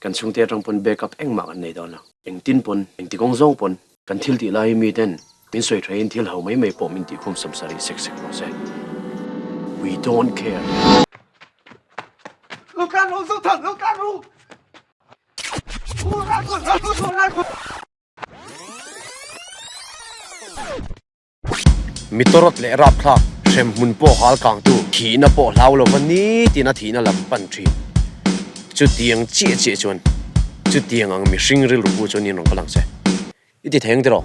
kan chung te tang pon backup eng ma kan nei don la eng tin pon eng ti kong zong pon kan thil ti lai mi ten min soi train thil ho mai po min ti khum sam sari sek sek lo se we don't care Lục can lục dâu thật lục can lục mitorot le rap kha shem mun po hal kang tu thi na po lau lo vani ti na thi na lam pan thi chu tiang che che chon chu tiang ang mi sing ril ru chu ni nong kalang se iti theng de ro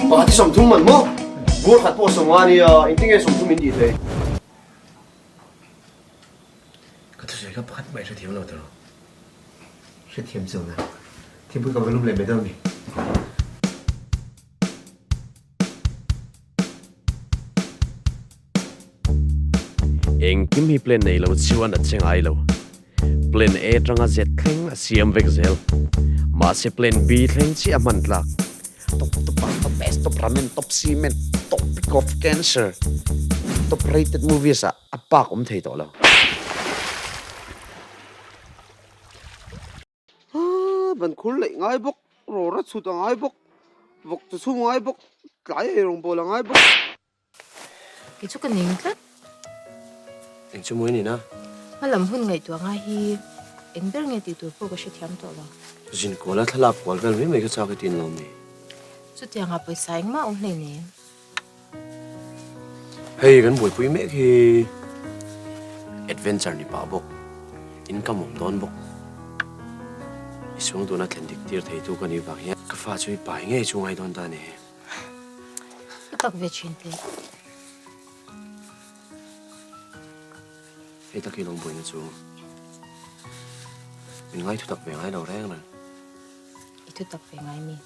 ba ti som thum man mo bur khat po som wa ni in ting e som thum in di the ka tu se ka pat mai se thiam lo de ro sẽ thiêm dầu nào thiêm bữa còn lúc lại mấy đâu nhỉ eng kim hi plan nei lo chuan a cheng ai lo plan A tanga z thleng a siam vek zel ma se plan B thleng chi a man tlak top best top ramen top cement top pick of cancer top rated movies a pak thei to lo ban khul lại ngay bốc rồi rất sụt ngay bốc vọc từ xuống ngay bốc cái này rồng bò là ngay bốc cái chút cái nín thế anh chưa mới này na mà làm hôn ngày tuổi ngay hi anh biết ngày tuổi cô có sẽ thiam to lo xin cô là thà lạp quả gần với mấy cái sao cái tiền lòng này chút tiền học buổi sáng mà ông này nè hay gần buổi cuối mẹ khi adventure này bảo bốc income một đón bốc xuống tôi nói thành tiệt thấy tôi còn đi vào nhé cái pha chơi bài nghe chung ai đón ta nè cái tóc về chuyện thế hay ta khi lòng buồn chú mình ngay thu tập về ngay đầu rang rồi ít thu tập về ngay mình